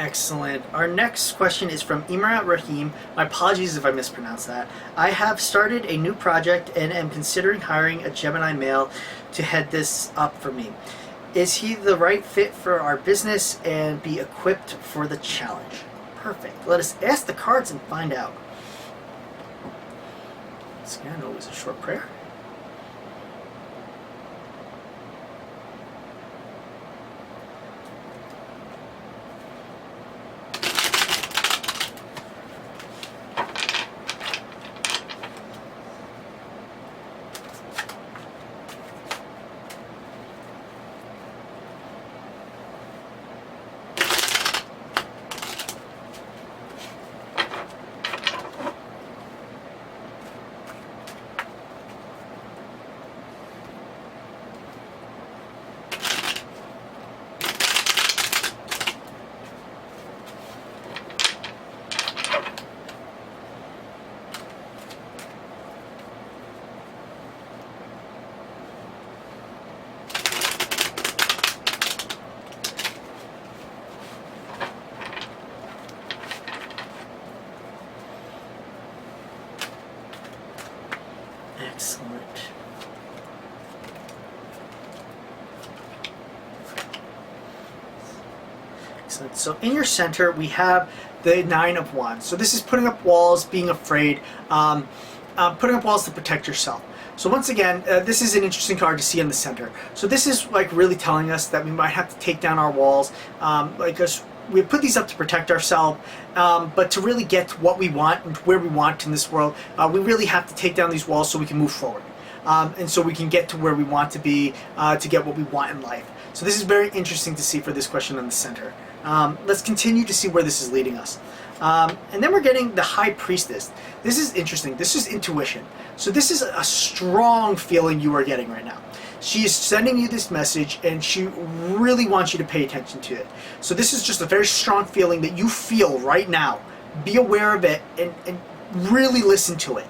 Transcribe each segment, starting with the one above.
Excellent. Our next question is from Imrat Rahim. My apologies if I mispronounced that. I have started a new project and am considering hiring a Gemini male to head this up for me. Is he the right fit for our business and be equipped for the challenge? Perfect. Let us ask the cards and find out. Once again, always a short prayer. Excellent. Excellent. So in your center, we have the Nine of Wands. So this is putting up walls, being afraid, putting up walls to protect yourself. So once again, this is an interesting card to see in the center. So this is like really telling us that we might have to take down our walls, we put these up to protect ourselves, but to really get what we want and where we want in this world, we really have to take down these walls so we can move forward. And so we can get to where we want to be, to get what we want in life. So this is very interesting to see for this question in the center. Let's continue to see where this is leading us. And then we're getting the High Priestess. This is interesting. This is intuition. So this is a strong feeling you are getting right now. She is sending you this message and she really wants you to pay attention to it. So this is just a very strong feeling that you feel right now. Be aware of it and really listen to it,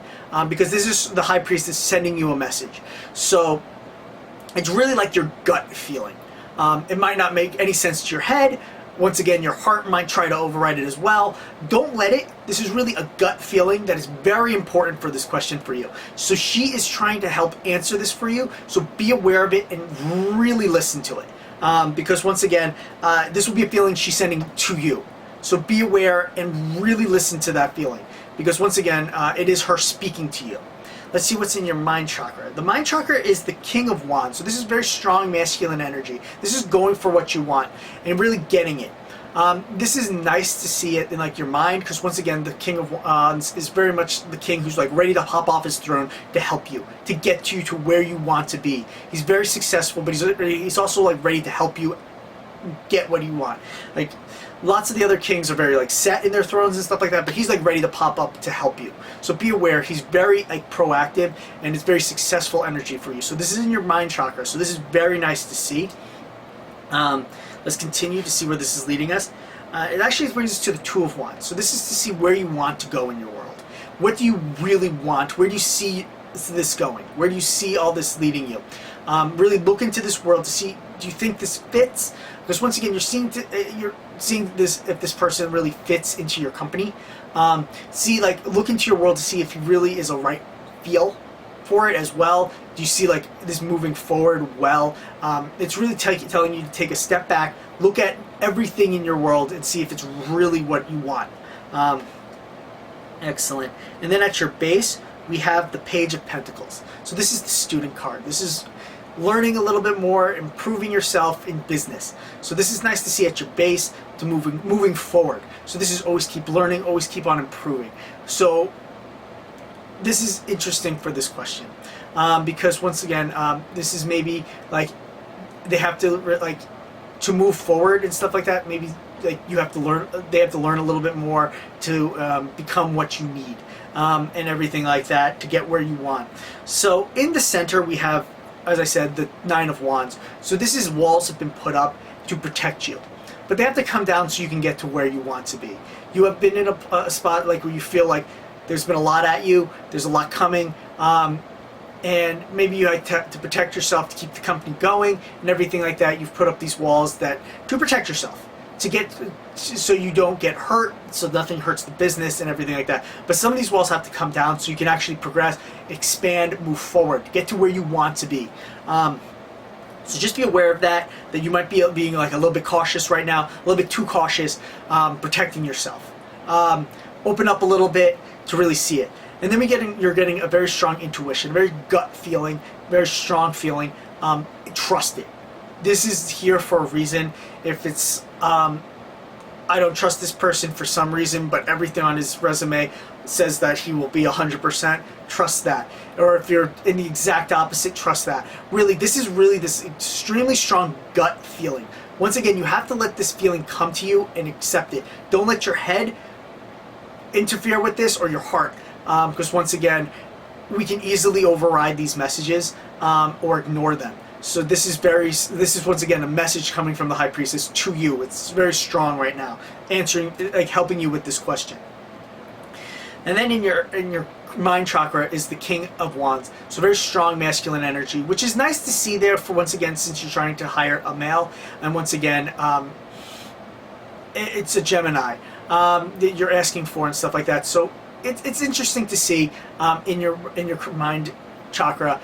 because this is the High Priestess sending you a message. So it's really like your gut feeling. It might not make any sense to your head. Once again, your heart might try to override it as well. Don't let it. This is really a gut feeling that is very important for this question for you. So she is trying to help answer this for you. So be aware of it and really listen to it. Because once again, this will be a feeling she's sending to you. So be aware and really listen to that feeling. Because once again, it is her speaking to you. Let's see what's in your mind chakra. The mind chakra is the King of Wands. So this is very strong masculine energy. This is going for what you want and really getting it. This is nice to see it in like your mind, because once again, the King of Wands is very much the king who's like ready to hop off his throne to help you, to get you to where you want to be. He's very successful, but he's also like ready to help you get what you want. Like lots of the other kings are very like set in their thrones and stuff like that, but he's like ready to pop up to help you. So be aware, he's very like proactive and it's very successful energy for you. So this is in your mind chakra. So this is very nice to see. Let's continue to see where this is leading us. It actually brings us to the Two of Wands. So this is to see where you want to go in your world. What do you really want? Where do you see this going? Where do you see all this leading you? Really look into this world to see, do you think this fits? Because once again, you're seeing this, if this person really fits into your company. Look into your world to see if he really is a right feel for it as well. Do you see like this moving forward well? It's really telling you to take a step back, look at everything in your world and see if it's really what you want. Excellent. And then at your base, we have the Page of Pentacles. So this is the student card. This is learning a little bit more, improving yourself in business. So this is nice to see at your base, to moving forward. So this is always keep learning, always keep on improving. So this is interesting for this question, because once again, this is maybe like they have to to move forward and stuff like that. Maybe like you have to learn, they have to learn a little bit more to become what you need, and everything like that to get where you want. So in the center we have, as I said, the Nine of Wands. So this is walls have been put up to protect you, but they have to come down so you can get to where you want to be. You have been in a spot like where you feel like there's been a lot at you, there's a lot coming, and maybe you had to protect yourself, to keep the company going and everything like that. You've put up these walls that to protect yourself, to get so you don't get hurt, so nothing hurts the business and everything like that. But some of these walls have to come down so you can actually progress, expand, move forward, get to where you want to be. So just be aware of that you might be being like a little bit cautious right now, a little bit too cautious, protecting yourself. Open up a little bit to really see it. And then you're getting a very strong intuition, very gut feeling, very strong feeling. Trust it. This is here for a reason. If it's, I don't trust this person for some reason, but everything on his resume says that he will be 100%, trust that. Or if you're in the exact opposite, trust that. Really, this is really this extremely strong gut feeling. Once again, you have to let this feeling come to you and accept it. Don't let your head interfere with this or your heart, because once again, we can easily override these messages or ignore them. So this is once again a message coming from the High Priestess to you. It's very strong right now, answering, like helping you with this question. And then in your mind chakra is the King of Wands. So very strong masculine energy, which is nice to see there for once again, since you're trying to hire a male. And once again, it's a Gemini that you're asking for and stuff like that. So it's interesting to see in your mind chakra.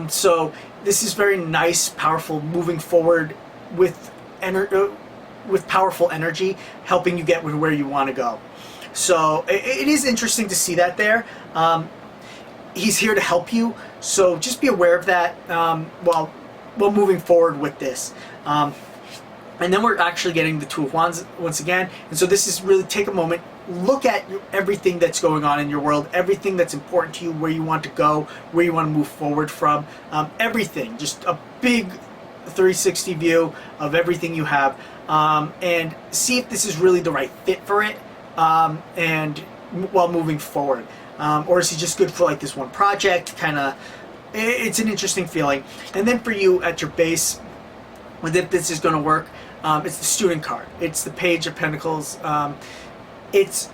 So this is very nice, powerful, moving forward with powerful energy, helping you get where you want to go. So it is interesting to see that there. He's here to help you, so just be aware of that while moving forward with this. And then we're actually getting the Two of Wands once again. And so this is really, take a moment, look at everything that's going on in your world, everything that's important to you, where you want to go, where you want to move forward from, everything. Just a big 360 view of everything you have, and see if this is really the right fit for it, and while moving forward. Or is he just good for like this one project? Kind of, it's an interesting feeling. And then for you at your base, if this is going to work, it's the Student card. It's the Page of Pentacles. It's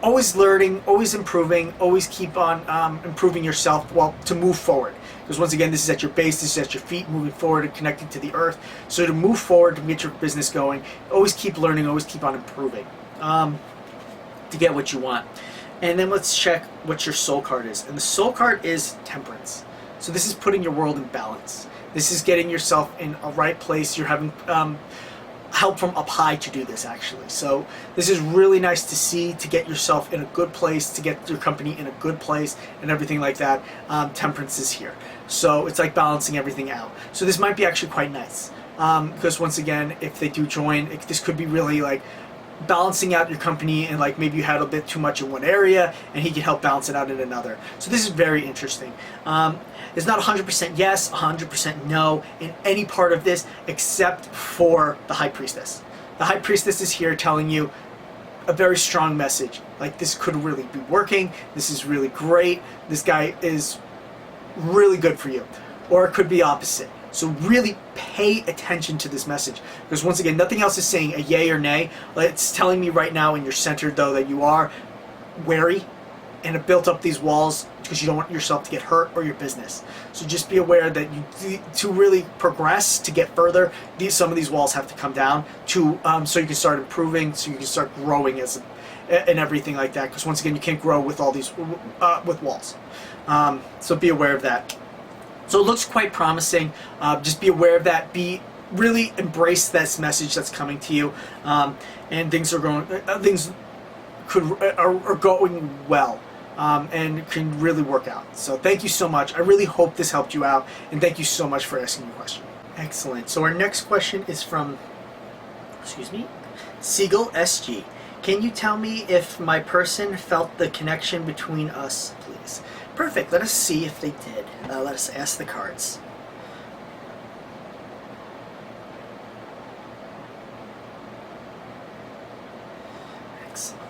always learning, always improving, always keep on improving yourself to move forward. Because once again, this is at your base, this is at your feet, moving forward and connecting to the earth. So to move forward, to get your business going, always keep learning, always keep on improving to get what you want. And then let's check what your Soul card is. And the Soul card is Temperance. So this is putting your world in balance. This is getting yourself in a right place. You're having help from up high to do this, actually. So this is really nice to see, to get yourself in a good place, to get your company in a good place and everything like that. Temperance is here. So it's like balancing everything out. So this might be actually quite nice. Because once again, if they do join, this could be really like balancing out your company, and like maybe you had a bit too much in one area and he can help balance it out in another. So this is very interesting. It's not 100% yes, 100% no in any part of this except for the High Priestess. The High Priestess is here telling you a very strong message. Like, this could really be working. This is really great. This guy is really good for you. Or it could be opposite. So really pay attention to this message, because once again, nothing else is saying a yay or nay. It's telling me right now in your center, though, that you are wary and have built up these walls because you don't want yourself to get hurt or your business. So just be aware that to really progress, to get further, some of these walls have to come down so you can start improving, so you can start growing and everything like that. Because once again, you can't grow with all these with walls. So be aware of that. So it looks quite promising. Just be aware of that. Really embrace this message that's coming to you, and things are going well, and can really work out. So thank you so much. I really hope this helped you out, and thank you so much for asking your question. Excellent. So our next question is from, Siegel SG. Can you tell me if my person felt the connection between us, please? Perfect. Let us see if they did. Let us ask the cards. Excellent.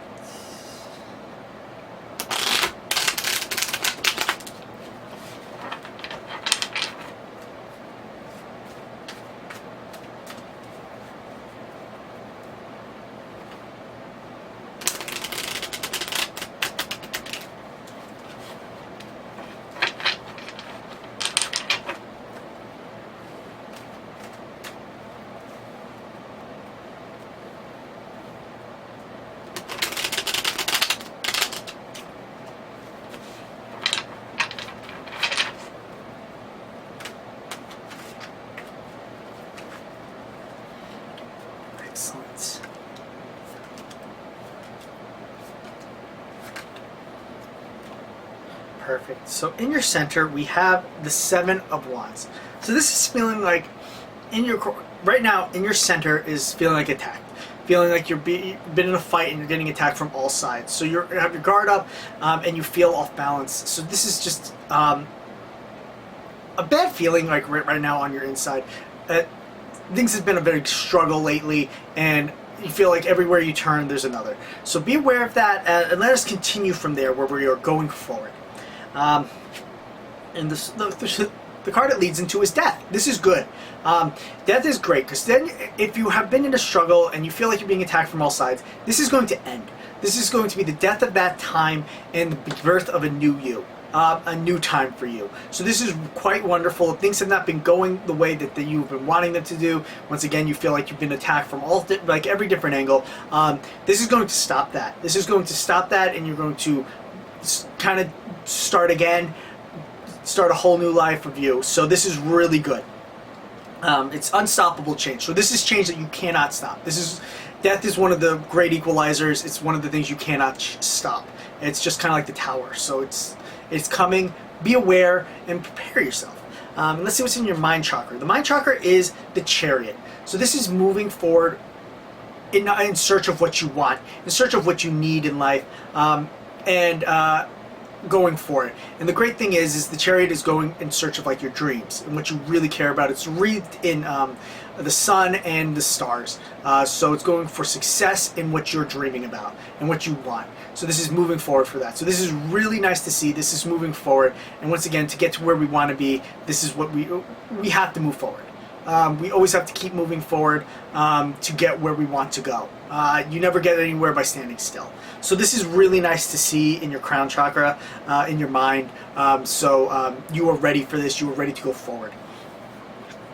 Perfect. So in your center, we have the Seven of Wands. So this is feeling like right now in your center is feeling like attacked, feeling like you've been in a fight and you're getting attacked from all sides. So you have your guard up and you feel off balance. So this is just a bad feeling like right now on your inside. Things have been a big struggle lately, and you feel like everywhere you turn there's another. So be aware of that, and let us continue from there where we are going forward. And the card it leads into is death. This is good. Death is great, because then if you have been in a struggle and you feel like you're being attacked from all sides, this is going to end. This is going to be the death of that time and the birth of a new you. A new time for you. So this is quite wonderful. Things have not been going the way that you've been wanting them to do. Once again, you feel like you've been attacked from like every different angle. This is going to stop that. This is going to stop that, and you're going to kind of start again, start a whole new life of you. So this is really good. It's unstoppable change. So this is change that you cannot stop. Death is one of the great equalizers. It's one of the things you cannot stop. It's just kind of like the tower. So it's coming. Be aware and prepare yourself. Let's see what's in your mind chakra. The mind chakra is the Chariot. So this is moving forward in search of what you want, in search of what you need in life, and going for it. And the great thing is the Chariot is going in search of like your dreams and what you really care about. It's wreathed in the sun and the stars. So it's going for success in what you're dreaming about and what you want. So this is moving forward for that. So this is really nice to see. This is moving forward. And once again, to get to where we want to be, this is what we have to move forward. We always have to keep moving forward to get where we want to go. You never get anywhere by standing still. So this is really nice to see in your crown chakra, in your mind. So you are ready for this. You are ready to go forward.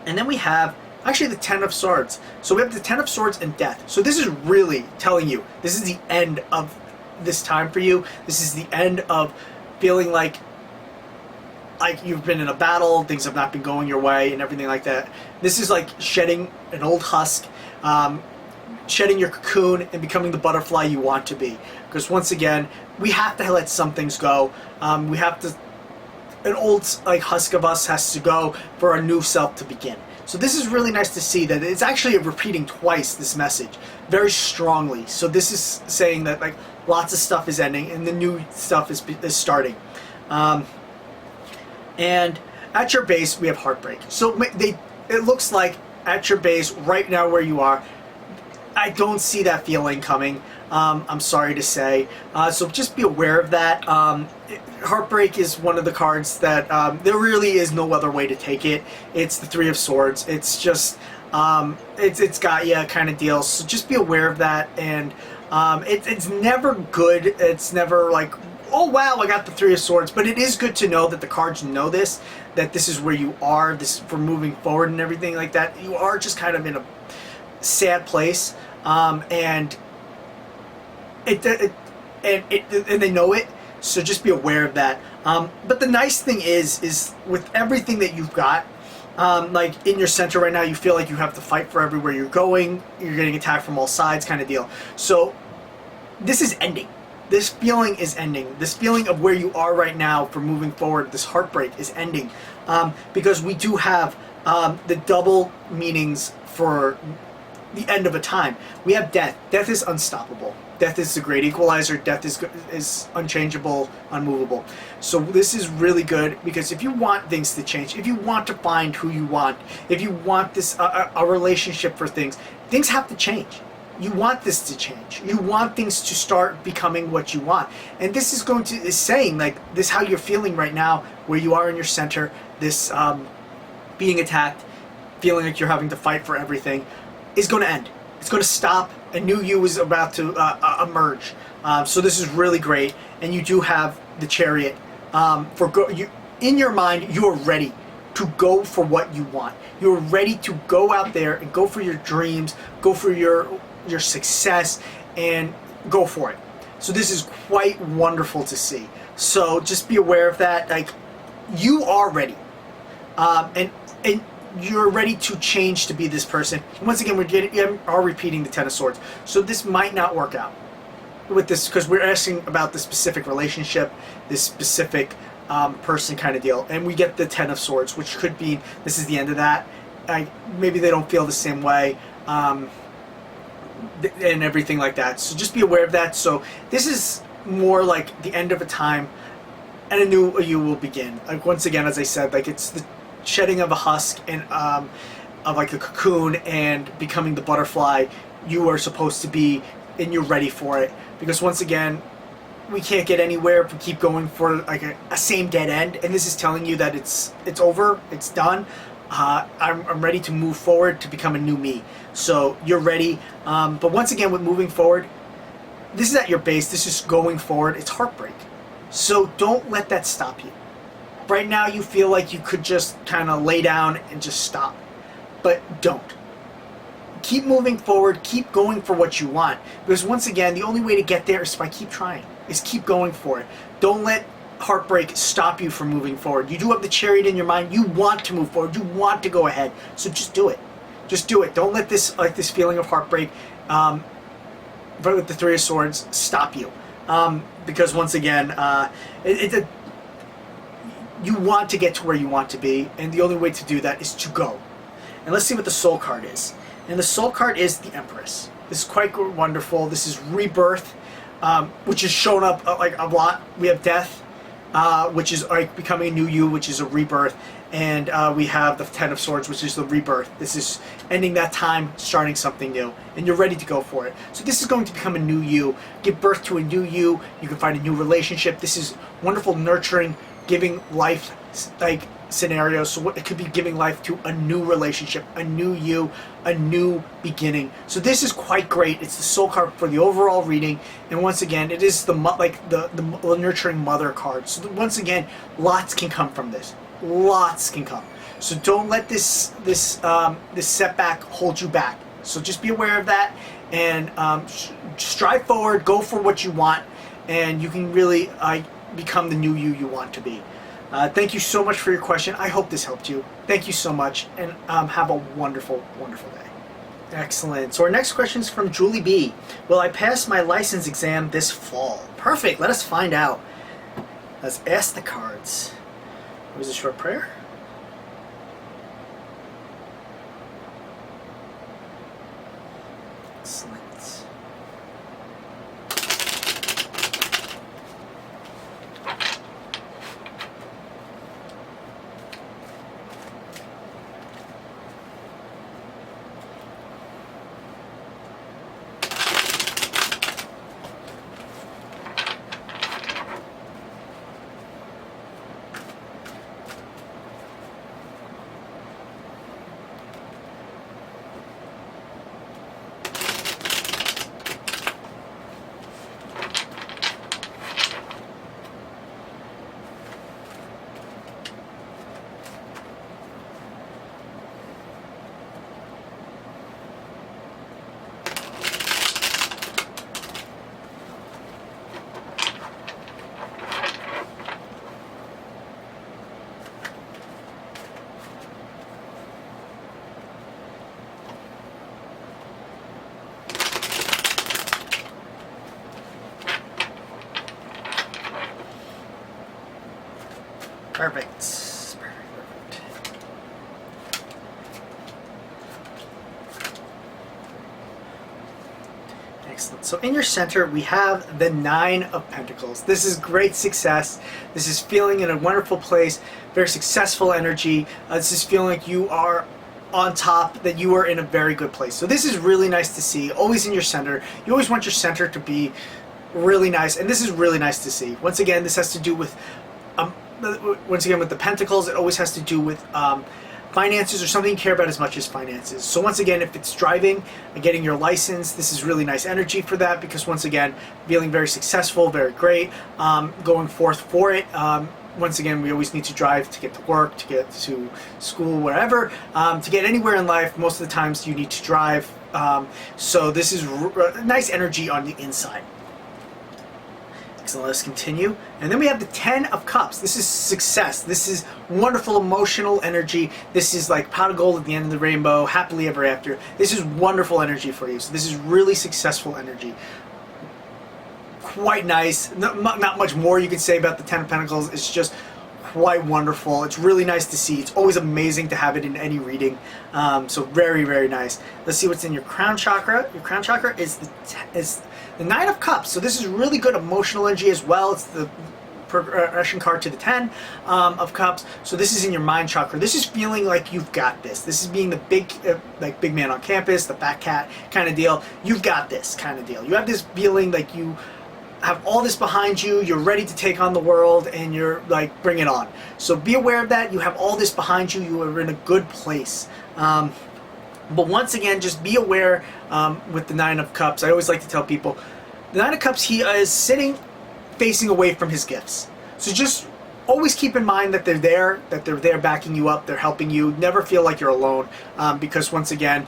And then we have actually the Ten of Swords. So we have the Ten of Swords and death. So this is really telling you this is the end of this time for you. This is the end of feeling like you've been in a battle, things have not been going your way and everything like that. This is like shedding an old husk, shedding your cocoon and becoming the butterfly you want to be. Because once again, we have to let some things go. We have to, an old husk of us has to go for a new self to begin. So this is really nice to see that it's actually repeating twice this message very strongly. So this is saying that lots of stuff is ending and the new stuff is starting. And at your base, we have heartbreak. So it looks like at your base right now where you are, I don't see that feeling coming. I'm sorry to say. So just be aware of that. Heartbreak is one of the cards that there really is no other way to take it. It's the Three of Swords. It's just, it's got ya kind of deal. So just be aware of that. And it's never good. It's never like, oh wow, I got the Three of Swords. But it is good to know that the cards know this, that this is where you are, this for moving forward and everything like that. You are just kind of in a sad place, and they know it. So just be aware of that. But the nice thing is with everything that you've got, like in your center right now, you feel like you have to fight for everywhere you're going. You're getting attacked from all sides, kind of deal. So this is ending. This feeling is ending. This feeling of where you are right now for moving forward, this heartbreak is ending. Because we do have the double meanings for the end of a time. We have death. Death is unstoppable. Death is the great equalizer. Death is unchangeable, unmovable. So this is really good, because if you want things to change, if you want to find who you want, if you want this a relationship for things have to change. You want this to change. You want things to start becoming what you want. And this is saying this, how you're feeling right now, where you are in your center, this being attacked, feeling like you're having to fight for everything, is going to end. It's going to stop. A new you is about to emerge. So this is really great. And you do have the Chariot. In your mind, you are ready to go for what you want. You're ready to go out there and go for your dreams, go for your success, and go for it. So this is quite wonderful to see. So just be aware of that. You are ready, and you're ready to change to be this person. And once again, we are repeating the Ten of Swords. So this might not work out with this, because we're asking about the specific relationship, this specific person kind of deal. And we get the Ten of Swords, which could be this is the end of that. Maybe they don't feel the same way. And everything like that. So just be aware of that. So this is more like the end of a time, and a new you will begin. Like once again, as I said, like it's the shedding of a husk and of like a cocoon and becoming the butterfly you are supposed to be, and you're ready for it. Because once again, we can't get anywhere if we keep going for like a same dead end. And this is telling you that it's over, it's done. I'm ready to move forward to become a new me. So you're ready. But once again, with moving forward, this is at your base. This is going forward. It's heartbreak. So don't let that stop you. Right now, you feel like you could just kind of lay down and just stop. But don't. Keep moving forward. Keep going for what you want. Because once again, the only way to get there is by keep trying. Is keep going for it. Don't let heartbreak stop you from moving forward. You do have the chariot in your mind. You want to move forward. You want to go ahead. So just do it. Just do it. Don't let this this feeling of heartbreak with the Three of Swords stop you. Because once again, you want to get to where you want to be, and the only way to do that is to go. And let's see what the Soul card is. And the Soul card is the Empress. This is quite wonderful. This is rebirth, which is shown up like a lot. We have death, which is like becoming a new you, which is a rebirth. And we have the Ten of Swords, which is the rebirth. This is ending that time, starting something new, and you're ready to go for it. So this is going to become a new you, give birth to a new you. You can find a new relationship. This is wonderful, nurturing, giving life like scenarios. So it could be giving life to a new relationship, a new you, a new beginning. So this is quite great. It's the Soul card for the overall reading, and once again, it is the nurturing mother card. So once again, lots can come from this. Lots can come. So don't let this setback hold you back. So just be aware of that, and strive forward. Go for what you want, and you can really become the new you want to be. Thank you so much for your question. I hope this helped you. Thank you so much, and have a wonderful, wonderful day. Excellent. So our next question is from Julie B. Will I pass my license exam this fall? Perfect. Let us find out. Let's ask the cards. It was a short prayer. Excellent. Perfect. Perfect. Excellent. So in your center, we have the Nine of Pentacles. This is great success. This is feeling in a wonderful place, very successful energy. This is feeling like you are on top, that you are in a very good place. So this is really nice to see. Always in your center. You always want your center to be really nice, and this is really nice to see. Once again, this has to do with once again with the Pentacles, it always has to do with finances or something you care about as much as finances. So once again, if it's driving and getting your license, this is really nice energy for that, because once again, feeling very successful, very great, going forth for it. Once again, we always need to drive to get to work, to get to school, wherever. To get anywhere in life, most of the times you need to drive. So this is nice energy on the inside. So let's continue. And then we have the Ten of Cups. This is success. This is wonderful emotional energy. This is like pot of gold at the end of the rainbow, happily ever after. This is wonderful energy for you. So this is really successful energy. Quite nice. Not much more you can say about the Ten of Pentacles. It's just quite wonderful. It's really nice to see. It's always amazing to have it in any reading. So very, very nice. Let's see what's in your crown chakra. Your crown chakra is the Nine of Cups. So this is really good emotional energy as well. It's the progression card to the 10 of Cups. So this is in your mind chakra. This is feeling like you've got this. This is being the big, like big man on campus, the fat cat kind of deal. You've got this kind of deal. You have this feeling like you have all this behind you, you're ready to take on the world, and you're like, bring it on. So be aware of that. You have all this behind you. You are in a good place. But once again, just be aware with the Nine of Cups. I always like to tell people, the Nine of Cups, he is sitting facing away from his gifts. So just always keep in mind that they're there backing you up, they're helping you. Never feel like you're alone, because once again,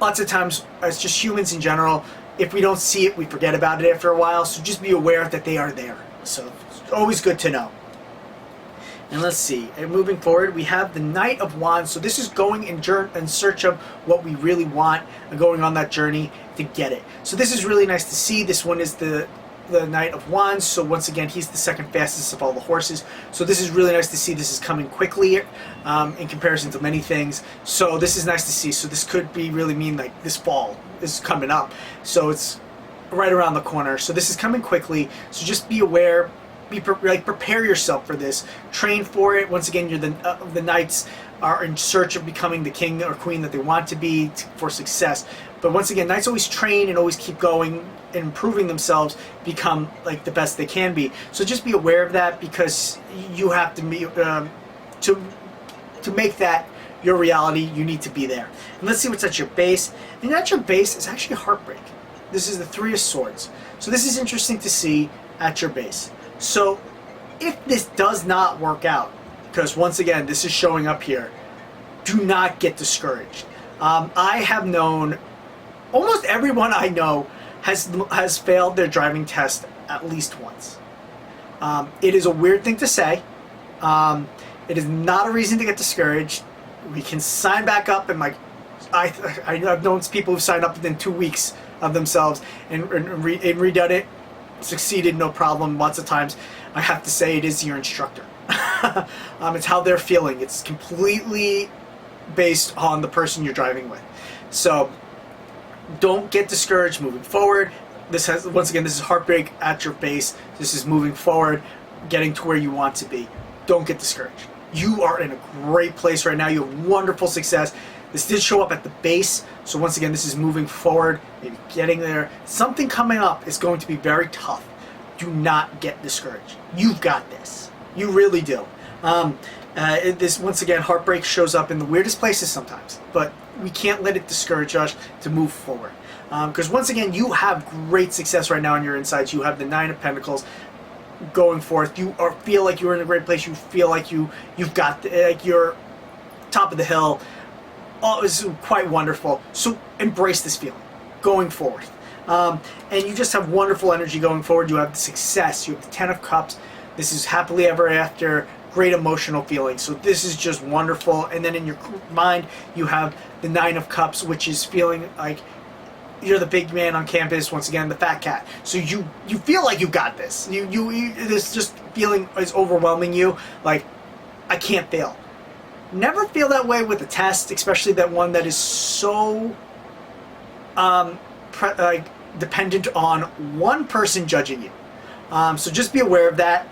lots of times, as just humans in general, if we don't see it, we forget about it after a while. So just be aware that they are there. So it's always good to know. And let's see, and moving forward, we have the Knight of Wands. So this is going in search of what we really want and going on that journey to get it. So this is really nice to see. This one is the Knight of Wands. So once again, he's the second fastest of all the horses. So this is really nice to see. This is coming quickly in comparison to many things. So this is nice to see. So this could be really mean like this fall is coming up. So it's right around the corner. So this is coming quickly. So just be aware. Prepare yourself for this. Train for it. Once again, you're the knights are in search of becoming the king or queen that they want to be for success. But once again, knights always train and always keep going and improving themselves, become like the best they can be. So just be aware of that, because you have to be to make that your reality. You need to be there. And let's see what's at your base. And at your base is actually heartbreak. This is the Three of Swords. So this is interesting to see at your base. So if this does not work out, because once again, this is showing up here, do not get discouraged. I have known, almost everyone I know has failed their driving test at least once. It is a weird thing to say. It is not a reason to get discouraged. We can sign back up, and I've known people who've signed up within 2 weeks of themselves and redone it, succeeded no problem. Lots of times I have to say it is your instructor. It's how they're feeling. It's completely based on the person you're driving with. So don't get discouraged moving forward. Once again, this is heartbreak at your base. This is moving forward, getting to where you want to be. Don't get discouraged. You are in a great place right now. You have wonderful success. This did show up at the base. So once again, this is moving forward, maybe getting there. Something coming up is going to be very tough. Do not get discouraged. You've got this. You really do. This, once again, heartbreak shows up in the weirdest places sometimes, but we can't let it discourage us to move forward. Because once again, you have great success right now on your insides. You have the Nine of Pentacles going forth. You feel like you're in a great place. You feel like you've got like you're top of the hill. Oh, it's quite wonderful. So embrace this feeling going forward. And you just have wonderful energy going forward. You have the success. You have the Ten of Cups. This is happily ever after. Great emotional feeling. So this is just wonderful. And then in your mind, you have the Nine of Cups, which is feeling like you're the big man on campus. Once again, the fat cat. So you feel like you got this. This just feeling is overwhelming you. Like, I can't fail. Never feel that way with a test, especially that one that is so dependent on one person judging you. So just be aware of that.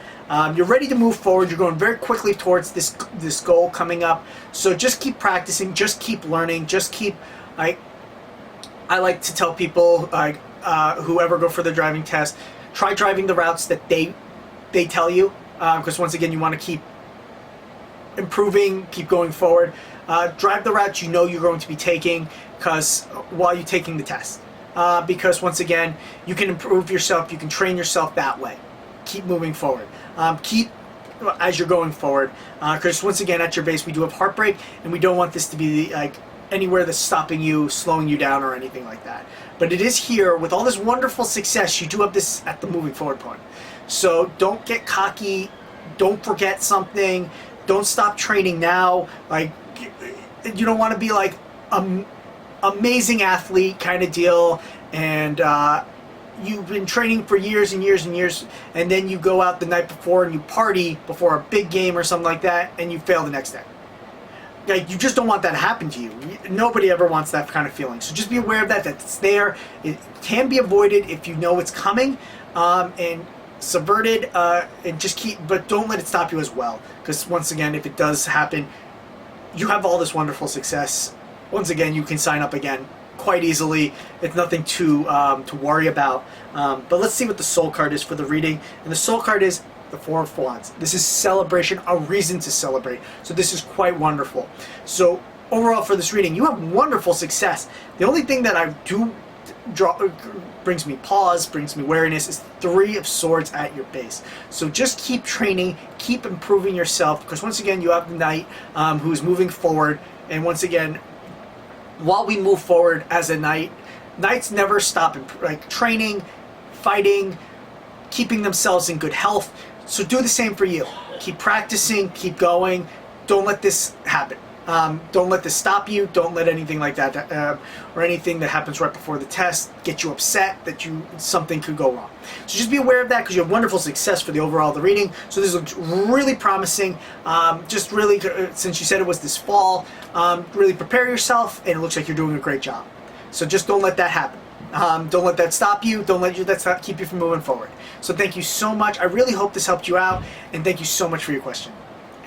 You're ready to move forward. You're going very quickly towards this goal coming up. So just keep practicing. Just keep learning. Just keep. I like to tell people, who ever go for the driving test, try driving the routes that they tell you, because once again, you want to keep improving, keep going forward. Drive the routes you know you're going to be taking, because while you're taking the test, because once again, you can improve yourself. You can train yourself that way. Keep moving forward. Keep as you're going forward, because once again, at your base, we do have heartbreak, and we don't want this to be like anywhere that's stopping you, slowing you down, or anything like that. But it is here with all this wonderful success. You do have this at the moving forward point. So don't get cocky. Don't forget something. Don't stop training now. Like, you don't want to be like amazing athlete kind of deal, and you've been training for years and years and years, and then you go out the night before and you party before a big game or something like that, and you fail the next day. Like, you just don't want that to happen to you. Nobody ever wants that kind of feeling. So just be aware of that, that it's there. It can be avoided if you know it's coming, and subverted, and just but don't let it stop you as well. Because once again, if it does happen, you have all this wonderful success. Once again, you can sign up again quite easily. It's nothing to worry about. But let's see what the soul card is for the reading. And the soul card is the Four of Wands. This is celebration, a reason to celebrate. So this is quite wonderful. So overall for this reading, you have wonderful success. The only thing that I do brings me pause, brings me wariness, is Three of Swords at your base. So just keep training, keep improving yourself, because once again, you have the Knight who's moving forward. And once again, while we move forward as a Knight, Knights never stop like training, fighting, keeping themselves in good health. So do the same for you. Keep practicing, keep going. Don't let this happen. Don't let this stop you. Don't let anything like that, or anything that happens right before the test, get you upset that something could go wrong. So just be aware of that, because you have wonderful success for the overall of the reading. So this looks really promising. Just really, since you said it was this fall, really prepare yourself, and it looks like you're doing a great job. So just don't let that happen. Don't let that stop you. Don't let that keep you from moving forward. So thank you so much. I really hope this helped you out, and thank you so much for your question.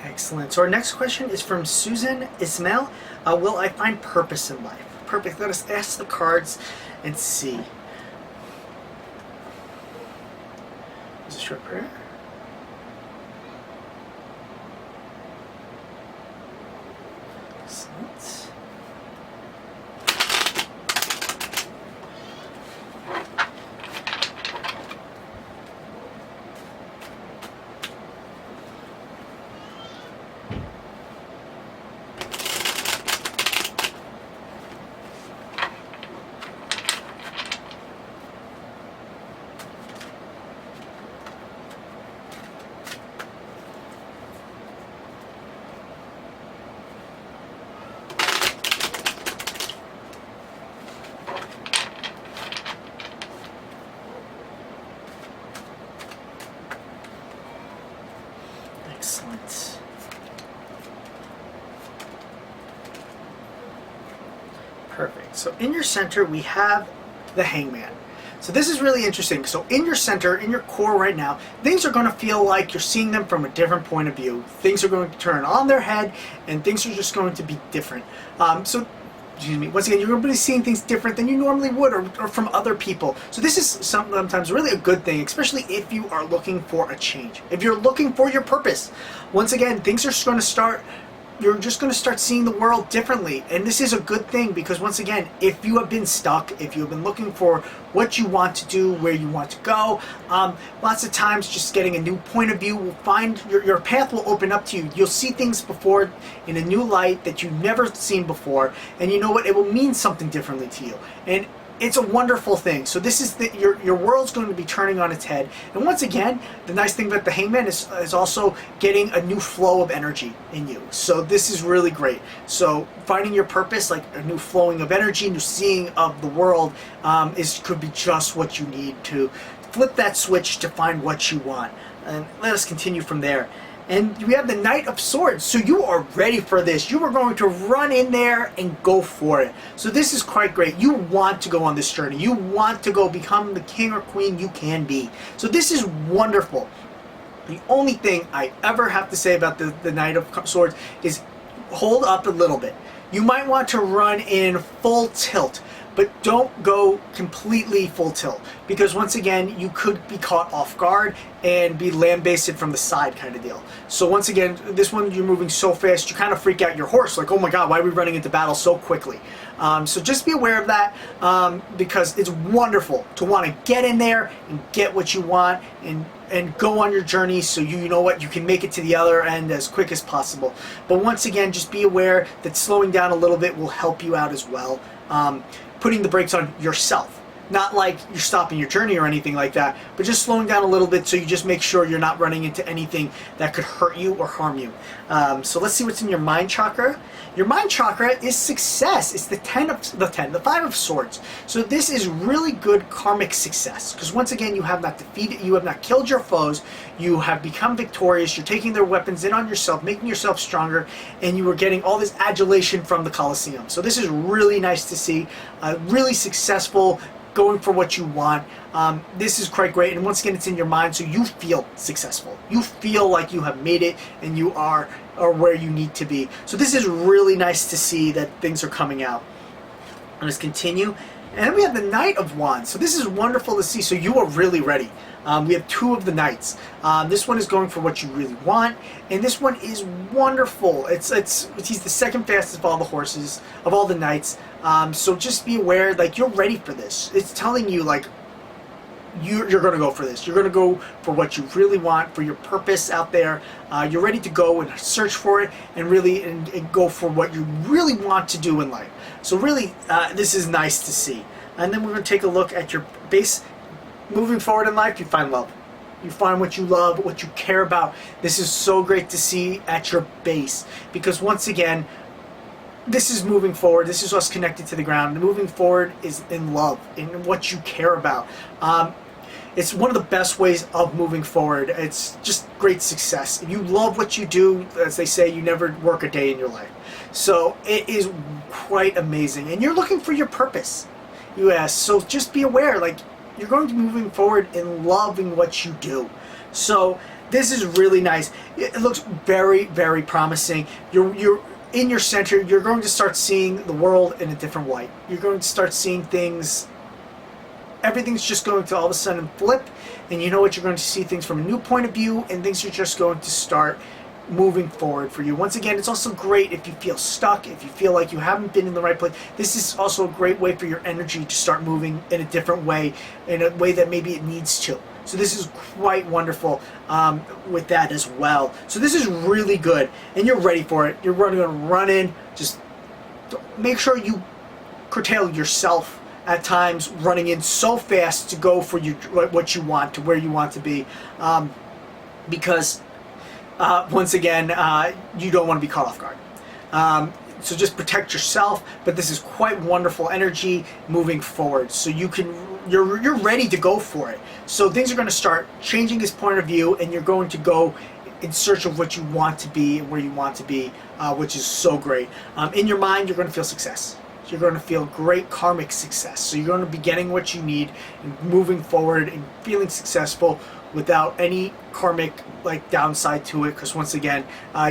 Excellent. So our next question is from Susan Ismail. Will I find purpose in life? Perfect. Let us ask the cards and see. Is a short prayer? Excellent. Excellent. Perfect. So in your center, we have the Hangman. So this is really interesting. So in your center, in your core right now, things are going to feel like you're seeing them from a different point of view. Things are going to turn on their head, and things are just going to be different. Excuse me, once again, you're going to be seeing things different than you normally would, or from other people. So this is sometimes really a good thing, especially if you are looking for a change. If you're looking for your purpose, once again, things are going to start, you're just going to start seeing the world differently. And this is a good thing, because once again, if you have been stuck, if you have been looking for what you want to do, where you want to go, lots of times just getting a new point of view will find your path will open up to you. You'll see things before in a new light that you've never seen before, and you know what, it will mean something differently to you. And it's a wonderful thing. So this is your world's going to be turning on its head. And once again, the nice thing about the Hangman is also getting a new flow of energy in you. So this is really great. So finding your purpose, like a new flowing of energy, new seeing of the world, could be just what you need to flip that switch to find what you want. And let us continue from there. And we have the Knight of Swords. So you are ready for this. You are going to run in there and go for it. So this is quite great. You want to go on this journey. You want to go become the king or queen you can be. So this is wonderful. The only thing I ever have to say about the Knight of Swords is hold up a little bit. You might want to run in full tilt, but don't go completely full tilt, because once again, you could be caught off guard and be lambasted from the side kind of deal. So once again, this one, you're moving so fast, you kind of freak out your horse, like, oh my god, why are we running into battle so quickly? So just be aware of that, because it's wonderful to want to get in there and get what you want, and go on your journey, so you know what, you can make it to the other end as quick as possible. But once again, just be aware that slowing down a little bit will help you out as well. Putting the brakes on yourself. Not like you're stopping your journey or anything like that, but just slowing down a little bit so you just make sure you're not running into anything that could hurt you or harm you. So let's see what's in your mind chakra. Your mind chakra is success. It's the 5 of swords. So this is really good karmic success, because once again, you have not defeated, you have not killed your foes, you have become victorious, you're taking their weapons in on yourself, making yourself stronger, and you are getting all this adulation from the Colosseum. So this is really nice to see, really successful, going for what you want. This is quite great, and once again, it's in your mind, so you feel successful. You feel like you have made it, and you are where you need to be. So this is really nice to see that things are coming out. Let's continue. And then we have the Knight of Wands. So this is wonderful to see. So you are really ready. We have 2 of the Knights. This one is going for what you really want, and this one is wonderful. He's the second fastest of all the horses, of all the Knights. So just be aware, like, you're ready for this. It's telling you, like, you're going to go for this. You're going to go for what you really want, for your purpose out there. You're ready to go and search for it, and really and go for what you really want to do in life. So really, this is nice to see. And then we're going to take a look at your base. Moving forward in life, you find love. You find what you love, what you care about. This is so great to see at your base, because once again, this is moving forward. This is us connected to the ground. Moving forward is in love, in what you care about. It's one of the best ways of moving forward. It's just great success. If you love what you do, as they say, you never work a day in your life. So it is quite amazing. And you're looking for your purpose. Yes, so just be aware, like, you're going to be moving forward in loving what you do. So this is really nice. It looks very, very promising. You're in your center. You're going to start seeing the world in a different light. You're going to start seeing things. Everything's just going to all of a sudden flip, and you know what? You're going to see things from a new point of view, and things are just going to start moving forward for you. Once again, it's also great if you feel stuck, if you feel like you haven't been in the right place. This is also a great way for your energy to start moving in a different way, in a way that maybe it needs to. So this is quite wonderful with that as well. So this is really good, and you're ready for it. You're going to run in. Just make sure you curtail yourself at times, running in so fast to go for what you want, to where you want to be, because once again, you don't want to be caught off guard. So just protect yourself, but this is quite wonderful energy moving forward. So you're ready to go for it. So things are going to start changing this point of view, and you're going to go in search of what you want to be and where you want to be, which is so great. In your mind, you're going to feel success. You're going to feel great karmic success. So you're going to be getting what you need and moving forward and feeling successful without any karmic downside to it, because once again,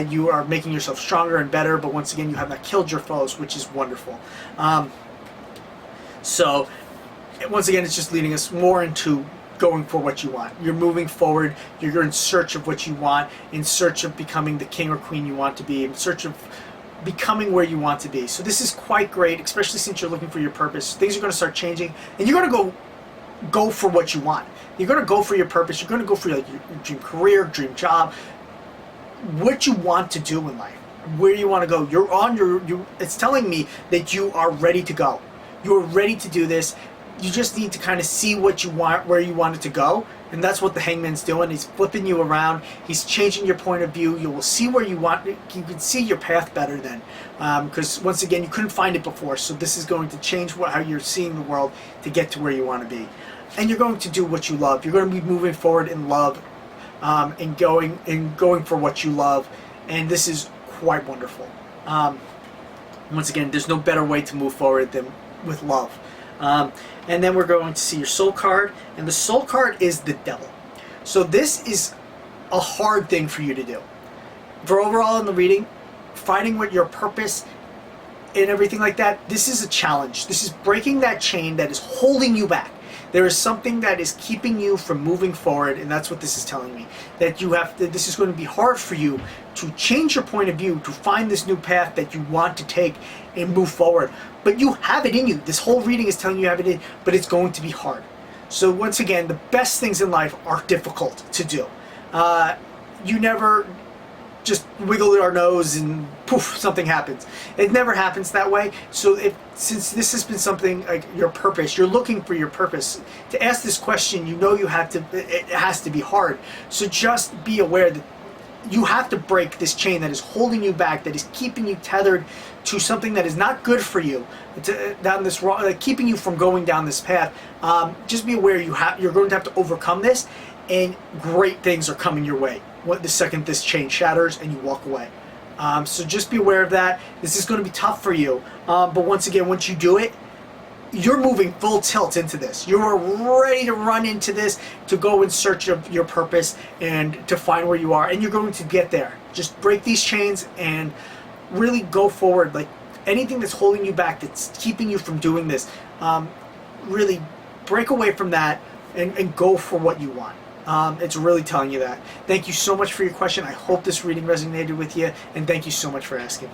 you are making yourself stronger and better, but once again, you have not killed your foes, which is wonderful. So once again, it's just leading us more into going for what you want. You're moving forward. You're in search of what you want, in search of becoming the king or queen you want to be, in search of becoming where you want to be. So this is quite great, especially since you're looking for your purpose. Things are going to start changing, and you're going to go for what you want. You're going to go for your purpose. You're going to go for your dream career, dream job, what you want to do in life, where you want to go. You're on it's telling me that you are ready to go. You're ready to do this. You just need to kind of see what you want, where you want it to go. And that's what the Hangman's doing. He's flipping you around. He's changing your point of view. You will see where you want. You can see your path better then. Because once again, you couldn't find it before. So this is going to change how you're seeing the world to get to where you want to be. And you're going to do what you love. You're going to be moving forward in love, and going for what you love. And this is quite wonderful. Once again, there's no better way to move forward than with love. And then we're going to see your soul card, and the soul card is the devil. So this is a hard thing for you to do. For overall in the reading, finding what your purpose and everything like that, this is a challenge. This is breaking that chain that is holding you back. There is something that is keeping you from moving forward, and that's what this is telling me. That this is going to be hard for you to change your point of view, to find this new path that you want to take and move forward. But you have it in you. This whole reading is telling you you have it in, but it's going to be hard. So once again, the best things in life are difficult to do. just wiggle our nose and poof, something happens. It never happens that way. So since this has been something like your purpose, you're looking for your purpose. To ask this question, you know it has to be hard. So just be aware that you have to break this chain that is holding you back, that is keeping you tethered to something that is not good for you, down this keeping you from going down this path. Just be aware you're going to have to overcome this, and great things are coming your way the second this chain shatters and you walk away. So just be aware of that. This is going to be tough for you, but once again, once you do it, you're moving full tilt into this. You're ready to run into this, to go in search of your purpose and to find where you are, and you're going to get there. Just break these chains and really go forward. Like anything that's holding you back, that's keeping you from doing this, really break away from that and go for what you want. It's really telling you that. Thank you so much for your question. I hope this reading resonated with you, and thank you so much for asking.